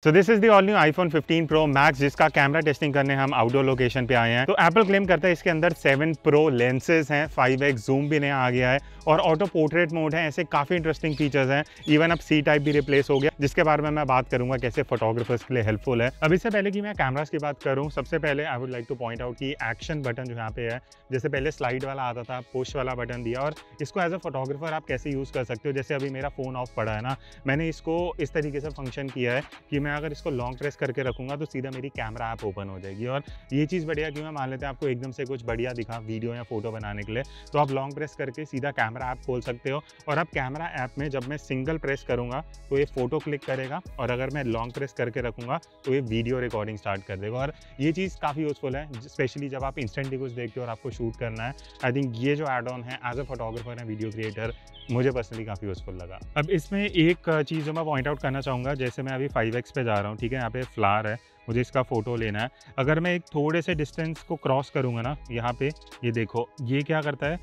So this is the all new iPhone 15 Pro Max जिसका camera testing करने हम outdoor location पे आए हैं। तो एप्पल क्लेम करता है इसके अंदर 7 Pro लेंसेज हैं, 5x जूम भी नया आ गया है और ऑटो पोर्ट्रेट मोड है। ऐसे काफ़ी इंटरेस्टिंग फीचर्स हैं। इवन अब C टाइप भी रिप्लेस हो गया, जिसके बारे में मैं बात करूंगा कैसे फोटोग्राफर्स के लिए हेल्पफुल है। अब इससे पहले कि मैं कैमरास की बात करूँ, सबसे पहले I would like two point out कि एक्शन बटन जो यहाँ पे है, जैसे पहले स्लाइड वाला आता था, पुश वाला बटन दिया और इसको एज अ फोटोग्राफर आप कैसे यूज़ कर सकते हो। जैसे अभी मेरा फ़ोन ऑफ पड़ा है ना, मैंने इसको इस तरीके से फंक्शन किया है कि मैं अगर इसको लॉन्ग प्रेस करके रखूंगा तो सीधा मेरी कैमरा ऐप ओपन हो जाएगी। और ये चीज़ बढ़िया क्यों है, मान लेते हैं आपको एकदम से कुछ बढ़िया दिखा वीडियो या फोटो बनाने के लिए, तो आप लॉन्ग प्रेस करके सीधा कैमरा ऐप खोल सकते हो। और अब कैमरा ऐप में जब मैं सिंगल प्रेस करूंगा तो ये फोटो क्लिक करेगा और अगर मैं लॉन्ग प्रेस करके रखूंगा तो ये वीडियो रिकॉर्डिंग स्टार्ट कर देगा। और ये चीज़ काफ़ी यूजफुल है, स्पेशली जब आप इंस्टेंटली कुछ देखते हो और आपको शूट करना है। आई थिंक ये जो एड ऑन है as a photographer and video creator मुझे पर्सनली काफ़ी यूजफुल लगा। अब इसमें एक चीज़ जो मैं पॉइंट आउट करना चाहूँगा, जैसे मैं अभी 5x पे जा रहा हूँ, ठीक है, यहाँ पे फ्लावर है, मुझे इसका फ़ोटो लेना है। अगर मैं एक थोड़े से डिस्टेंस को क्रॉस करूँगा ना, यहाँ पे ये देखो ये क्या करता है,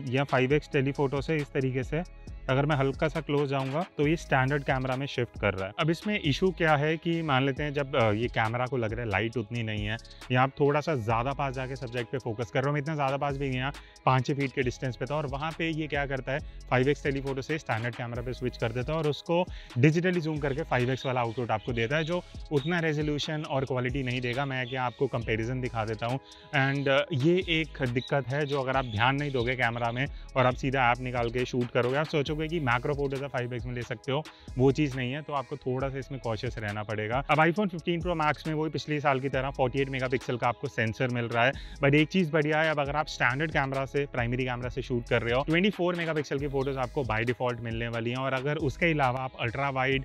या 5x टेलीफोटो से इस तरीके से अगर मैं हल्का सा क्लोज जाऊंगा तो ये स्टैंडर्ड कैमरा में शिफ्ट कर रहा है। अब इसमें इशू क्या है कि मान लेते हैं जब ये कैमरा को लग रहा है लाइट उतनी नहीं है, या आप थोड़ा सा ज़्यादा पास जाके सब्जेक्ट पे फोकस कर रहे हो, मैं इतना ज़्यादा पास भी गया 5-6 फीट के डिस्टेंस पे था, और वहाँ पे ये क्या करता है 5x टेलीफोटो से स्टैंडर्ड कैमरा पे स्विच कर देता है और उसको डिजिटली जूम करके 5x वाला आउटपुट आपको देता है, जो उतना रेजोल्यूशन और क्वालिटी नहीं देगा। मैं क्या आपको कंपेरिजन दिखा देता हूँ। एंड ये एक दिक्कत है जो अगर आप ध्यान नहीं दोगे कैमरा में और आप सीधा ऐप निकाल के शूट करोगे, आप सोचोगे कि मैक्रो फोटोज 5x में ले सकते हो, वो चीज़ नहीं है। तो आपको थोड़ा सा इसमें कॉशियस रहना पड़ेगा। अब iPhone 15 Pro Max में वही पिछले साल की तरह 48 मेगापिक्सल का आपको सेंसर मिल रहा है, बट एक चीज़ बढ़िया है, अब अगर आप स्टैंडर्ड कैमरा से, प्राइमरी कैमरा से शूट कर रहे हो, 24 मेगापिक्सल की फोटोज आपको बाय डिफॉल्ट मिलने वाली हैं। और अगर उसके अलावा आप अल्ट्रा वाइड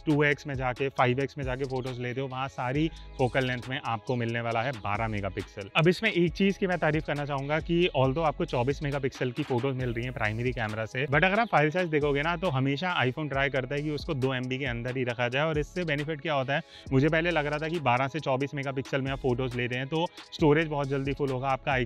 2x में जाके 5x में जाके फोटोज लेते हो, वहाँ सारी फोकल लेंथ में आपको मिलने वाला है 12 मेगापिक्सल। अब इसमें एक चीज़ की मैं तारीफ करना चाहूँगा कि ऑल्दो आपको 24 मेगापिक्सल की फोटोज मिल रही है प्राइमरी कैमरा से, बट अगर आप फाइल साइज देखोगे ना तो हमेशा आईफोन ट्राई करता है कि उसको 2 MB के अंदर ही रखा जाए। और इससे बेनिफिट क्या होता है, मुझे पहले लग रहा था कि 12 से 24 मेगापिक्सल में आप फोटोज ले रहे हैं तो स्टोरेज बहुत जल्दी फुल होगा, आपका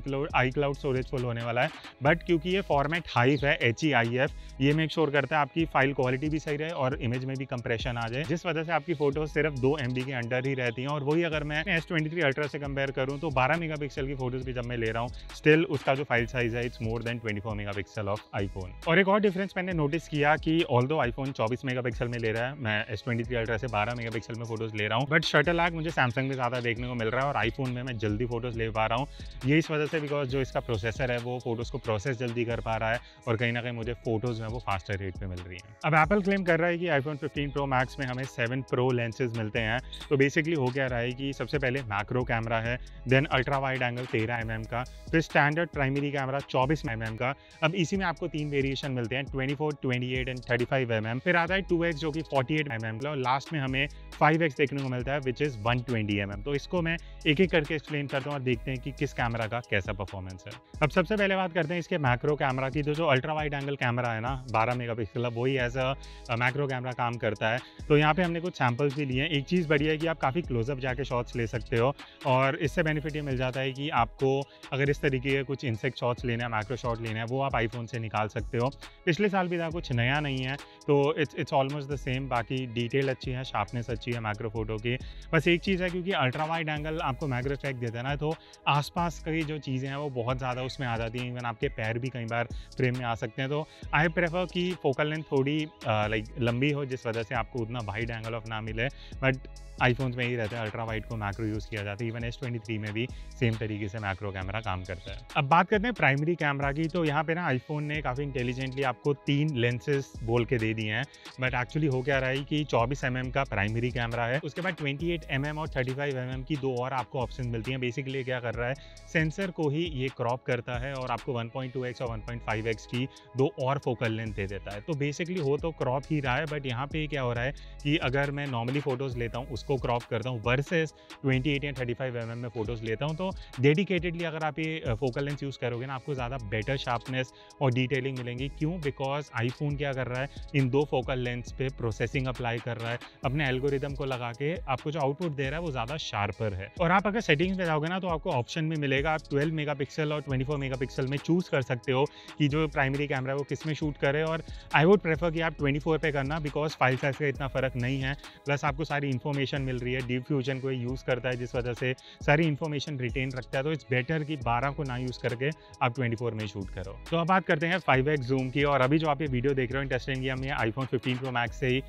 iCloud स्टोरेज फुल होने वाला है। बट क्योंकि ये फॉर्मेट हाइफ है, HEIF, ये मेक श्योर करता है आपकी फाइल क्वालिटी भी सही रहे और इमेज में भी कंप्रेशन आ जाए, जिस वजह से आपकी फोटोज सिर्फ 2 MB के अंदर ही रहती हैं। और वही अगर मैं S23 अल्ट्रा से कंपेयर करूँ तो 12 मेगापिक्सल की फोटोज भी जब मैं ले रहा हूँ, स्टिल उसका जो फाइल साइज है it's more than 24 megapixel of iPhone. और एक और डिफरेंस मैंने नोटिस किया कि ऑल्दो आईफोन 24 मेगापिक्सल में ले रहा है, मैं S23 अल्ट्रा से 12 मेगापिक्सल में फोटोज ले रहा हूँ, बट शटर लैग मुझे सैमसंग में ज़्यादा देखने को मिल रहा है और आईफोन में मैं जल्दी फोटोज ले पा रहा हूँ। ये इस वजह से बिकॉज जो इसका प्रोसेसर है वो फोटोज को प्रोसेस जल्दी कर पा रहा है और कहीं ना कहीं मुझे फोटोज में वो फास्टर रेट पे मिल रही है। अब एप्पल क्लेम कर रहा है कि iPhone 15 Pro Max में हमें 7 Pro लेंसेज मिलते हैं। तो बेसिकली हो क्या रहा है कि सबसे पहले मैक्रो कैमरा है, then ultra wide angle 13 mm का, फिर स्टैंडर्ड प्राइमरी कैमरा 24 mm का। अब इसी में आपको 3 वेरिएशन मिलते हैं, 24, 28 एंड 35 mm। फिर आता है 2x जो कि 48 mm का, और लास्ट में हमें 5x देखने को मिलता है विच इज़ 120 mm। तो इसको मैं एक एक करके एक्सप्लेन करता हूँ और देखते हैं कि किस कैमरा का कैसा परफॉर्मेंस है। अब सबसे पहले बात करते हैं इसके मैक्रो कैमरा की। तो जो अल्ट्रा वाइड एंगल कैमरा है ना 12 मेगापिक्सल, वही एज अ मैक्रो कैमरा काम करता है। तो यहाँ पे हमने कुछ सैम्पल्स भी लिए हैं। एक चीज़ बढ़िया है कि आप काफ़ी क्लोजअप जाके शॉट्स ले सकते हो, और इससे बेनिफिट ये मिल जाता है कि आपको अगर इस तरीके के कुछ इंसेक्ट शॉट्स लेना है, मैक्रो शॉट लेना है, वो आप आईफोन से निकाल सकते हो। पिछले साल भी था, कुछ नया नहीं है, तो इट्स ऑलमोस्ट द सेम। बाकी डिटेल अच्छी है, शार्पनेस अच्छी है मैक्रो फोटो की। बस एक चीज़ है, क्योंकि अल्ट्रा वाइड एंगल आपको मैक्रो इफेक्ट देता है ना, तो आसपास की जो चीज़ें हैं वो बहुत ज़्यादा उसमें आ जाती हैं, इवन आपके पैर भी कई बार फ्रेम में आ सकते हैं। तो आई प्रेफर कि फोकल लेंथ थोड़ी लाइक लंबी हो, जिस वजह से आपको उतना वाइड एंगल ऑफ ना मिले। बट आईफोन्स में ही रहता है अल्ट्रा वाइड को मैक्रो यूज़ किया जाता है, इवन S23 में भी सेम तरीके से मैक्रो कैमरा काम करता है। अब बात करते हैं प्राइमरी कैमरा की। तो यहाँ पे ना आईफोन ने काफ़ी इंटेलिजेंटली आपको 3 लेंसेज बोल के दे दिए हैं, बट एक्चुअली हो क्या रहा है कि 24 mm का प्राइमरी कैमरा है, उसके बाद 28 mm और 35 mm की 2 और आपको ऑप्शन मिलती हैं। बेसिकली क्या कर रहा है, सेंसर को ही ये क्रॉप करता है और आपको 1.2x और 1.5x की 2 और फोकल लेंथ दे देता है। तो बेसिकली हो तो क्रॉप ही रहा है, बट यहाँ पे क्या हो रहा है कि अगर मैं नॉर्मली फोटोज़ लेता हूँ उसको क्रॉप करता हूँ वर्सेस 28 या 35 mm में फ़ोटोज़ लेता हूँ। तो डेडिकेटेडली अगर आप ये फोकल लेंस यूज़ करोगे ना, आपको ज़्यादा बेटर शार्पनेस और डिटेलिंग मिलेंगी। क्यों? बिकॉज आईफोन क्या कर रहा है, इन 2 फोकल लेंस पे प्रोसेसिंग अप्लाई कर रहा है, अपने एल्गोरिदम को लगा के आपको जो आउटपुट दे रहा है वो ज़्यादा शार्पर है। और आप अगर सेटिंग्स में जाओगे ना, तो आपको ऑप्शन में मिलेगा, आप 12 मेगापिक्सल और 24 मेगापिक्सल में चूज़ कर सकते हो कि जो प्राइमरी कैमरा है वो किस में शूट करे। और आई वुड प्रेफर कि आप 24 पे करना, बिकॉज फाइल साइज का इतना फ़र्क नहीं है। प्लस आपको सारी इन्फॉर्मेशन मिल रही है, डीप फ्यूजन को यूज़ करता है जिस वजह से सारी इन्फॉर्मेशन रिटेन रखता है। तो इट्स बेटर कि 12 को ना यूज़ करके आप 24 में शूट करो। तो अब बात करते हैं 5x जूम की। और अभी जो आप ये वीडियो देख रहे हो इंटरेस्टिंग, हम ये आईफोन 15 प्रो मैक्स से ही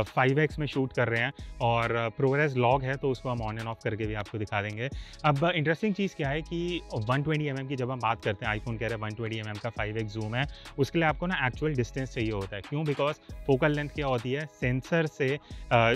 5x में शूट कर रहे हैं और प्रोग्रेस लॉग है तो उसको हम ऑन एंड ऑफ करके भी आपको दिखा देंगे। अब इंटरेस्टिंग चीज़ क्या है कि 120 mm की जब हम बात करते हैं, आईफोन कह रहे हैं 120 mm का 5x जूम है, उसके लिए आपको ना एक्चुअल डिस्टेंस चाहिए होता है। क्यों? बिकॉज फोकल लेंथ क्या होती है, सेंसर से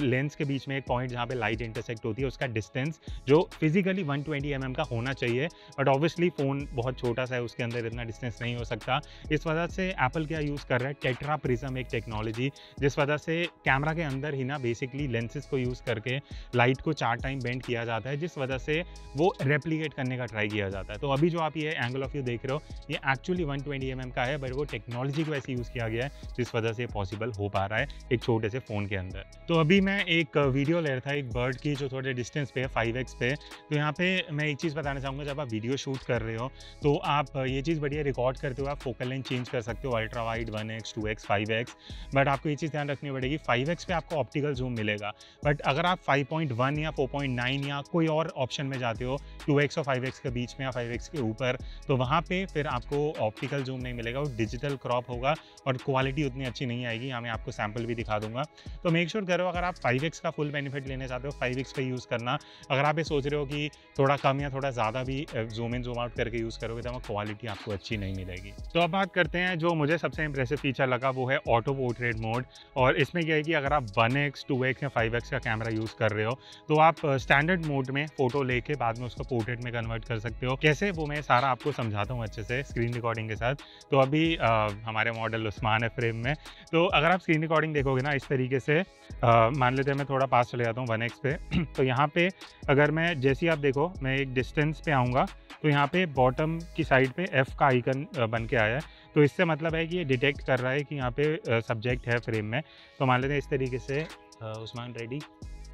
लेंस के बीच में एक पॉइंट जहाँ पे लाइट इंटरसेक्ट होती है, उसका डिस्टेंस जो फिजिकली 120 mm का होना चाहिए। बट ऑब्वियसली फ़ोन बहुत छोटा सा है, उसके अंदर इतना डिस्टेंस नहीं हो सकता। इस वजह से एप्पल क्या यूज़ कर रहा है, टेट्रा प्रिज्म एक टेक्नोलॉजी, जिस वजह से कैमरा के अंदर ही ना बेसिकली लेंसेज को यूज़ करके लाइट को 4 टाइम बेंड किया जाता है, जिस वजह से वो रेप्लिकेट करने का ट्राई किया जाता है। तो अभी जो आप ये एंगल ऑफ व्यू देख रहे हो, ये एक्चुअली 120 mm का है, बट वो टेक्नोलॉजी को ऐसे यूज़ किया गया है जिस वजह से पॉसिबल हो पा रहा है एक छोटे से फ़ोन के अंदर। तो अभी मैं एक वीडियो ले रहा था एक बर्ड की जो थोड़े डिस्टेंस पे है 5x पे। तो यहाँ पे मैं एक चीज़ बताना चाहूँगा, जब आप वीडियो शूट कर रहे हो तो आप ये चीज़ बढ़िया रिकॉर्ड करते हो, आप फोकल लेंथ चेंज कर सकते हो, ultra wide 1x 2x 5x। But आपको ये चीज़ ध्यान रखनी पड़ेगी, 5x पे आपको ऑप्टिकल जूम मिलेगा, बट अगर आप 5.1 या 4.9 या कोई और ऑप्शन में जाते हो 2x और 5x के बीच में या 5x के ऊपर, तो वहाँ पे फिर आपको ऑप्टिकल जूम नहीं मिलेगा, वो डिजिटल क्रॉप होगा और क्वालिटी उतनी अच्छी नहीं आएगी। यहाँ मैं आपको सैम्पल भी दिखा दूंगा। तो मेक श्योर करो अगर आप 5x का फुल बेनिफिट लेने चाहते हो 5x पे यूज़ करना। अगर आप ये सोच रहे हो कि थोड़ा कम या थोड़ा ज़्यादा भी जूम इन जूम आउट करके यूज़ करोगे तो क्वालिटी आपको अच्छी नहीं मिलेगी। तो अब बात करते हैं जो मुझे सबसे इंप्रेसिव फीचर लगा, वो है ऑटो पोर्ट्रेट मोड। और इसमें क्या है कि अगर आप 1x 2x या 5x का कैमरा यूज़ कर रहे हो तो आप स्टैंडर्ड मोड में फ़ोटो लेके बाद में उसको पोर्ट्रेट में कन्वर्ट कर सकते हो। कैसे, वो मैं सारा आपको समझाता हूँ अच्छे से स्क्रीन रिकॉर्डिंग के साथ। तो अभी हमारे मॉडल उस्मान है फ्रेम में, तो अगर आप स्क्रीन रिकॉर्डिंग देखोगे ना इस तरीके से, मान लेते हैं मैं थोड़ा पास चले जाता हूँ 1x पे तो यहाँ पे अगर मैं जैसे ही आप देखो मैं एक डिस्टेंस पे आऊँगा तो यहाँ पे बॉटम की साइड पे F का आइकन बन के आया है। तो इससे मतलब है कि ये डिटेक्ट कर रहा है कि यहाँ पे सब्जेक्ट है फ्रेम में। तो मान लेते हैं इस तरीके से उस्मान रेडी,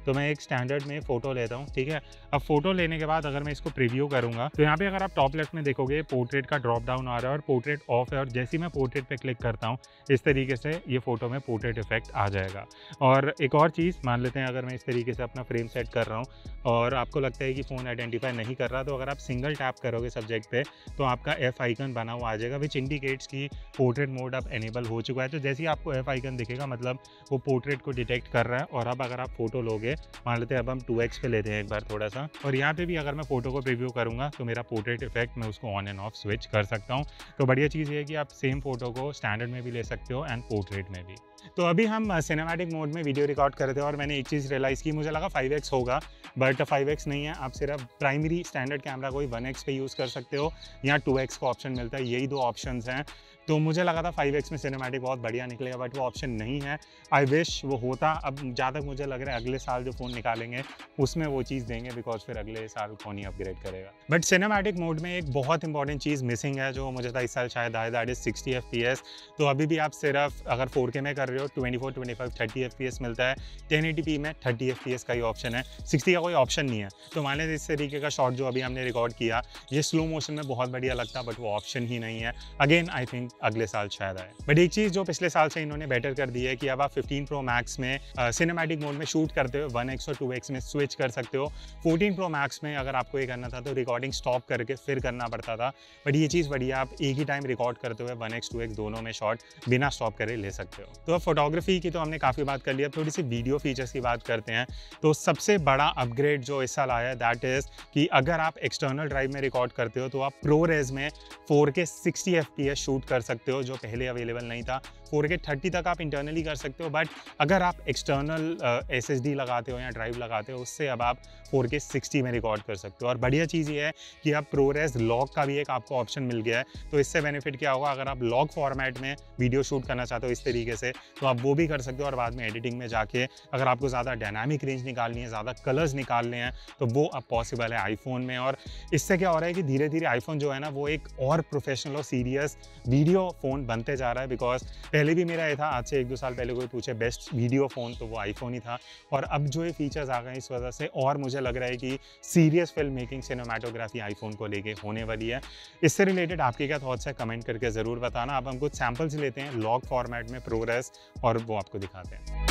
तो मैं एक स्टैंडर्ड में फ़ोटो लेता हूँ, ठीक है। अब फोटो लेने के बाद अगर मैं इसको प्रीव्यू करूँगा तो यहाँ पे अगर आप टॉप लेफ्ट में देखोगे पोर्ट्रेट का ड्रॉप डाउन आ रहा है और पोर्ट्रेट ऑफ है, और जैसे ही मैं पोर्ट्रेट पे क्लिक करता हूँ इस तरीके से ये फ़ोटो में पोर्ट्रेट इफेक्ट आ जाएगा। और एक और चीज़ मान लेते हैं अगर मैं इस तरीके से अपना फ्रेम सेट कर रहा हूँ और आपको लगता है कि फ़ोन आइडेंटिफाई नहीं कर रहा, तो अगर आप सिंगल टैप करोगे सब्जेक्ट पे तो आपका F आइकन बना हुआ आ जाएगा, विच इंडिकेट्स कि पोर्ट्रेट मोड अब एनेबल हो चुका है। तो जैसे ही आपको F आइकन दिखेगा मतलब वो पोर्ट्रेट को डिटेक्ट कर रहा है। और अब अगर आप फोटो लोगे, मान लेते हैं अब हम 2x पे लेते हैं एक बार थोड़ा सा, और यहाँ पे भी अगर मैं फोटो को प्रीव्यू करूँगा तो मेरा पोर्ट्रेट इफेक्ट मैं उसको ऑन एंड ऑफ स्विच कर सकता हूँ। तो बढ़िया चीज़ ये है कि आप सेम फोटो को स्टैंडर्ड में भी ले सकते हो एंड पोर्ट्रेट में भी। तो अभी हम सिनेमैटिक मोड में वीडियो रिकॉर्ड कर रहे थे और मैंने एक चीज़ रियलाइज़ की, मुझे लगा 5x होगा, बट 5x नहीं है। आप सिर्फ प्राइमरी स्टैंडर्ड कैमरा को ही 1x पे यूज़ कर सकते हो या 2x का ऑप्शन मिलता है, यही दो ऑप्शंस हैं। तो मुझे लगा था 5x में सिनेमैटिक बहुत बढ़िया निकलेगा, बट वो ऑप्शन नहीं है। आई विश वो होता। अब जहाँ तक मुझे लग रहा है अगले साल जो फ़ोन निकालेंगे उसमें वो चीज़ देंगे, बिकॉज फिर अगले साल फ़ोन ही अपग्रेड करेगा। बट सिनेमैटिक मोड में एक बहुत इंपॉर्टेंट चीज़ मिसिंग है जो मुझे था इस साल शायद आया, दैट इज़ 60 FPS। तो अभी भी आप सिर्फ अगर 4K में कर रहे हो 24, 25, 30 FPS मिलता है। 1080p में 30 FPS का ही ऑप्शन है, 60 का कोई ऑप्शन नहीं है। तो मान लें इस तरीके का शॉट जो अभी हमने रिकॉर्ड किया ये स्लो मोशन में बहुत बढ़िया लगता, बट वो ऑप्शन ही नहीं है। अगेन आई थिंक अगले साल शायद आए। बट एक चीज़ जो पिछले साल से इन्होंने बेटर कर दी है कि अब आप 15 Pro Max में सिनेमैटिक मोड में शूट करते हो 1x और 2x में स्विच कर सकते हो। 14 Pro Max में अगर आपको ये करना था तो रिकॉर्डिंग स्टॉप करके फिर करना पड़ता था, बट ये चीज़ बढ़िया, आप एक ही टाइम रिकॉर्ड करते हुए 1x 2x दोनों में शॉट बिना स्टॉप करे ले सकते हो। तो अब फोटोग्राफी की तो हमने काफ़ी बात कर लिया, अब थोड़ी सी वीडियो फीचर्स की बात करते हैं। तो सबसे बड़ा अपग्रेड जो इस साल आया है दैट इज़ कि अगर आप एक्सटर्नल ड्राइव में रिकॉर्ड करते हो तो आप प्रो रेज में 4K 60 FPS शूट कर सकते हो जो पहले अवेलेबल नहीं था। 4K 30 तक आप इंटरनली कर सकते हो, बट अगर आप एक्सटर्नल SSD लगाते हो या ड्राइव लगाते हो उससे अब आप 4K 60 में रिकॉर्ड कर सकते हो। और बढ़िया चीज़ ये है कि अब ProRes लॉग का भी एक आपको ऑप्शन मिल गया है। तो इससे बेनिफिट क्या होगा, अगर आप लॉग फॉर्मेट में वीडियो शूट करना चाहते हो इस तरीके से तो आप वो भी कर सकते हो। और बाद में एडिटिंग में जाके अगर आपको ज़्यादा डायनामिक रेंज निकालनी है, ज़्यादा कलर्स निकालने हैं तो वो अब पॉसिबल है आईफोन में। और इससे क्या हो रहा है कि धीरे धीरे आईफोन जो है ना वो एक और प्रोफेशनल और सीरियस वीडियो फ़ोन बनते जा रहा है। बिकॉज पहले भी मेरा ये था, आज से 1-2 साल पहले कोई पूछे बेस्ट वीडियो फ़ोन तो वो आईफोन ही था। और अब जो ये फीचर्स आ गए इस वजह से और मुझे लग रहा है कि serious film making cinematography iPhone को लेके होने वाली है। इससे रिलेटेड आपके क्या थॉट्स है कमेंट करके ज़रूर बताना। अब हम कुछ सैम्पल्स लेते हैं लॉग फॉर्मेट में ProRes और वो आपको दिखाते हैं।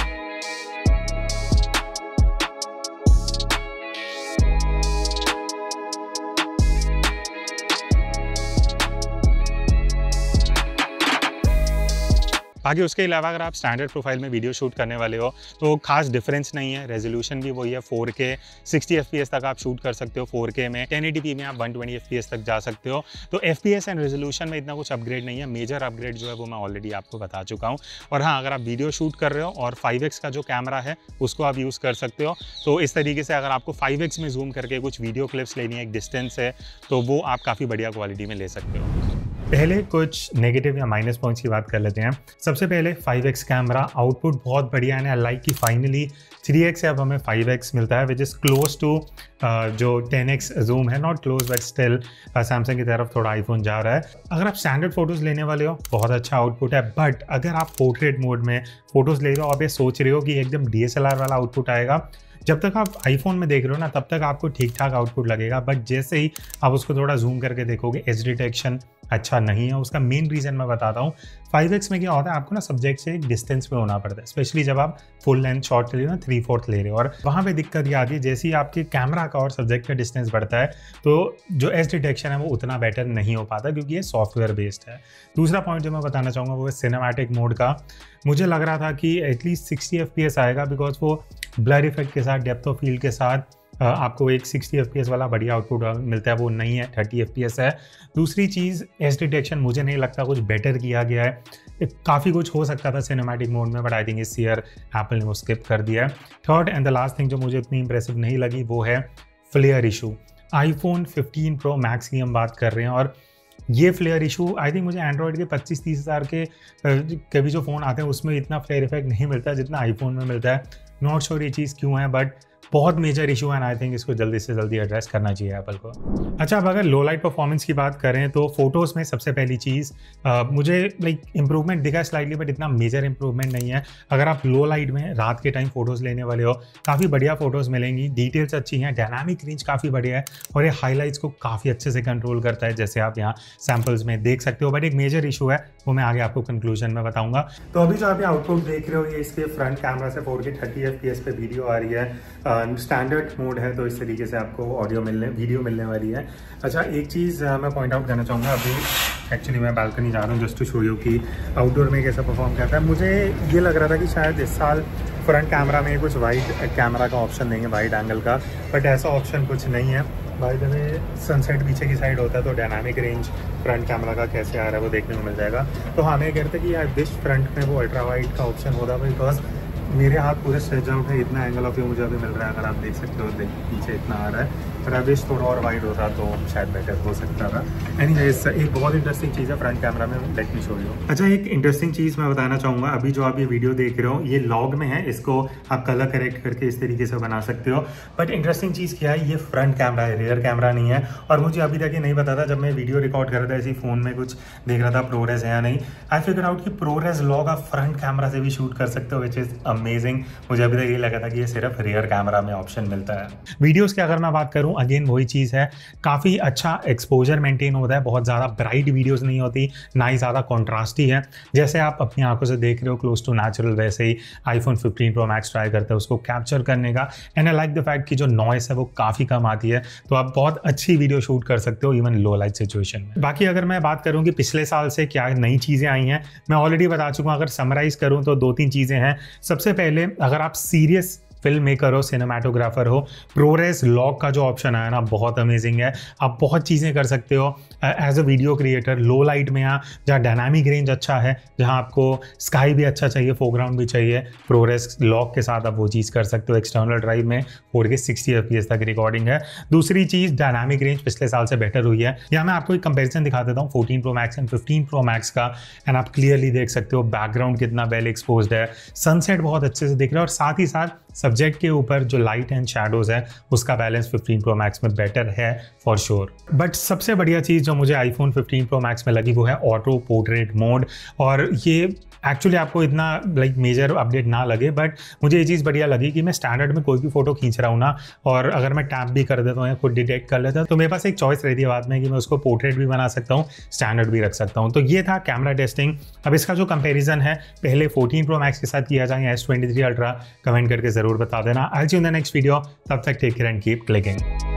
बाकी उसके अलावा अगर आप स्टैंडर्ड प्रोफाइल में वीडियो शूट करने वाले हो तो खास डिफरेंस नहीं है। रेजोल्यूशन भी वही है, 4K 60 FPS तक आप शूट कर सकते हो। 4K में 1080p में आप 120 FPS तक जा सकते हो। तो FPS एंड रेजोल्यूशन में इतना कुछ अपग्रेड नहीं है। मेजर अपग्रेड जो है वो मैं ऑलरेडी आपको बता चुका हूँ। और हाँ, अगर आप वीडियो शूट कर रहे हो और 5x का जो कैमरा है उसको आप यूज़ कर सकते हो। तो इस तरीके से अगर आपको 5x में जूम करके कुछ वीडियो क्लिप्स लेनी है, एक डिस्टेंस है, तो वो आप काफ़ी बढ़िया क्वालिटी में ले सकते हो। पहले कुछ नेगेटिव या माइनस पॉइंट्स की बात कर लेते हैं। सबसे पहले 5x कैमरा आउटपुट बहुत बढ़िया है। लाइक कि फाइनली 3x से अब हमें 5x मिलता है, विच इज़ क्लोज टू जो 10x जूम है। Not close but still Samsung की तरफ थोड़ा आईफोन जा रहा है। अगर आप स्टैंडर्ड फोटोज़ लेने वाले हो बहुत अच्छा आउटपुट है, बट अगर आप पोर्ट्रेट मोड में फ़ोटोज़ ले रहे हो, आप ये सोच रहे हो कि एकदम DSLR वाला आउटपुट आएगा, जब तक आप आईफोन में देख रहे हो ना तब तक आपको ठीक ठाक आउटपुट लगेगा। बट जैसे ही आप उसको थोड़ा जूम करके देखोगे एज डिटेक्शन अच्छा नहीं है। उसका मेन रीज़न मैं बताता हूँ। 5x में क्या होता है, आपको ना सब्जेक्ट से एक डिस्टेंस में होना पड़ता है, स्पेशली जब आप फुल लेंथ शॉट ले रहे हो ना 3/4 ले रहे हो। और वहाँ पे दिक्कत ये आती है, जैसे ही आपके कैमरा का और सब्जेक्ट का डिस्टेंस बढ़ता है तो जो एज डिटेक्शन है वो उतना बेटर नहीं हो पाता, क्योंकि ये सॉफ्टवेयर बेस्ड है। दूसरा पॉइंट जो मैं बताना चाहूँगा वो है सिनेमैटिक मोड का। मुझे लग रहा था कि एटलीस्ट 60 FPS आएगा, बिकॉज वो ब्लर इफेक्ट के साथ, डेप्थ ऑफ फील्ड के साथ आपको एक 60 FPS वाला बढ़िया आउटपुट मिलता है। वो नहीं है, 30 FPS है। दूसरी चीज़ एज डिटेक्शन मुझे नहीं लगता कुछ बेटर किया गया है। काफ़ी कुछ हो सकता था सिनेमैटिक मोड में, बट आई थिंक इस ईयर एप्पल ने वो स्किप कर दिया है। Third and the last thing जो मुझे इतनी इंप्रेसिव नहीं लगी वो है flare issue. IPhone 15 Pro Max की हम बात कर रहे हैं और ये फ्लेयर इशू आई थिंक मुझे एंड्रॉयड के 25-30 हज़ार के भी जो फ़ोन आते हैं उसमें इतना फ्लेयर इफेक्ट नहीं मिलता जितना आईफोन में मिलता है। नॉट श्योर ये चीज़ क्यों है, बट बहुत मेजर इशू है। आई थिंक इसको जल्दी से जल्दी एड्रेस करना चाहिए एप्पल को। अच्छा, अब अगर लो लाइट परफॉर्मेंस की बात करें तो फोटोज़ में सबसे पहली चीज़ मुझे लाइक इंप्रूवमेंट दिखा स्लाइटली, बट इतना मेजर इंप्रूवमेंट नहीं है। अगर आप लो लाइट में रात के टाइम फोटोज़ लेने वाले हो काफ़ी बढ़िया फोटोज़ मिलेंगी। डिटेल्स अच्छी हैं, डायनामिक रेंज काफ़ी बढ़िया है और ये हाईलाइट्स को काफ़ी अच्छे से कंट्रोल करता है, जैसे आप यहाँ सैम्पल्स में देख सकते हो। बट एक मेजर इशू है, वो मैं आगे आपको कंक्लूजन में बताऊंगा। तो अभी जो आप आउटपुट देख रहे हो ये इसके फ्रंट कैमरा से 4K 30 FPS पे वीडियो आ रही है। स्टैंडर्ड मोड है तो इस तरीके से आपको वीडियो मिलने वाली है। अच्छा, एक चीज़ मैं पॉइंट आउट करना चाहूँगा। अभी एक्चुअली मैं बालकनी जा रहा हूँ जस्ट टू शो यू कि आउटडोर में कैसा परफॉर्म करता है। मुझे ये लग रहा था कि शायद इस साल फ्रंट कैमरा में कुछ वाइड कैमरा का ऑप्शन नहीं है, वाइड एंगल का, बट ऐसा ऑप्शन कुछ नहीं है। बाय द वे सनसेट पीछे की साइड होता है तो डायनामिक रेंज फ्रंट कैमरा का कैसे आ रहा है वो देखने को मिल जाएगा। तो हाँ, मैं कहते कि आई विश फ्रंट में वो अल्ट्रा वाइड का ऑप्शन होता, बिकॉज मेरे हाथ पूरे स्ट्रेच आउट है, इतना एंगल ऑफ व्यू मुझे अभी मिल रहा है। अगर आप देख सकते हो पीछे इतना आ रहा है, पर आई विश थोड़ा और वाइड होता तो शायद बेटर हो सकता था। एनीवेज, एक बहुत इंटरेस्टिंग चीज़ है फ्रंट कैमरा में, लेट मी शो यू। अच्छा, एक इंटरेस्टिंग चीज़ मैं बताना चाहूँगा। अभी जो आप ये वीडियो देख रहे हो ये लॉग में है, इसको आप कलर करेक्ट करके इस तरीके से बना सकते हो। बट इंटरेस्टिंग चीज़ क्या है, ये फ्रंट कैमरा है, रियर कैमरा नहीं है। और मुझे अभी तक ये नहीं पता था, जब मैं वीडियो रिकॉर्ड कर रहा था इसी फ़ोन में कुछ देख रहा था ProRes है या नहीं, आई फिगर आउट कि ProRes लॉग आप फ्रंट कैमरा से भी शूट कर सकते हो, विच इज़ अमेजिंग। मुझे अभी तक ये लगा था कि ये सिर्फ रियर कैमरा में ऑप्शन मिलता है। वीडियोस की अगर मैं बात करूं, अगेन वही चीज़ है, काफ़ी अच्छा एक्सपोजर मेंटेन होता है। बहुत ज़्यादा ब्राइट वीडियोस नहीं होती, ना ही ज़्यादा कॉन्ट्रास्टी है। जैसे आप अपनी आंखों से देख रहे हो क्लोज टू नेचुरल, वैसे ही आईफोन 15 Pro Max ट्राई करता है उसको कैप्चर करने का। And I like the fact कि जो नॉइस है वो काफ़ी कम आती है, तो आप बहुत अच्छी वीडियो शूट कर सकते हो इवन लो लाइट सिचुएशन में। बाकी अगर मैं बात करूँ कि पिछले साल से क्या नई चीज़ें आई हैं, मैं ऑलरेडी बता चुका हूँ। अगर समराइज करूँ तो 2-3 चीज़ें हैं। सबसे पहले, अगर आप सीरियस फिल्म मेकर हो, सिनेमाटोग्राफर हो, प्रोरेस लॉक का जो ऑप्शन आया ना बहुत अमेजिंग है। आप बहुत चीज़ें कर सकते हो as a video creator. Low light में यहाँ जहाँ डायनामिक रेंज अच्छा है, जहाँ आपको स्काई भी अच्छा चाहिए, फोरग्राउंड भी चाहिए, प्रोरेस लॉक के साथ आप वो चीज़ कर सकते हो। एक्सटर्नल ड्राइव में 4K 60 FPS तक रिकॉर्डिंग है। दूसरी चीज़ डायनामिक रेंज पिछले साल से बेटर हुई है। यहाँ मैं आपको एक कंपेरिजन दिखा देता हूँ 14 Pro Max and 15 Pro Max का, एंड आप क्लियरली देख सकते हो बैकग्राउंड कितना वेल एक्सपोज्ड है, सनसेट बहुत अच्छे से दिख रहा है, और साथ ही साथ सब्जेक्ट के ऊपर जो लाइट एंड शैडोज है उसका बैलेंस 15 Pro Max में बेटर है फॉर श्योर। बट सबसे बढ़िया चीज़ जो मुझे iPhone 15 Pro Max में लगी वो है ऑटो पोर्ट्रेट मोड। और ये एक्चुअली आपको इतना मेजर अपडेट ना लगे, बट मुझे ये चीज़ बढ़िया लगी कि मैं स्टैंडर्ड में कोई भी फोटो खींच रहा हूँ ना, और अगर मैं टैप भी कर देता हूँ या खुद डिटेक्ट कर लेता हूँ, तो मेरे पास एक चॉइस रहती है बाद में कि मैं उसको पोर्ट्रेट भी बना सकता हूँ, स्टैंडर्ड भी रख सकता हूँ। तो ये था कैमरा टेस्टिंग। अब इसका जो कंपेरिजन है पहले 14 Pro Max के साथ किया जाए या S23 Ultra, कमेंट करके ज़रूर बता देना। I see in the next video, तब तक take care and keep clicking.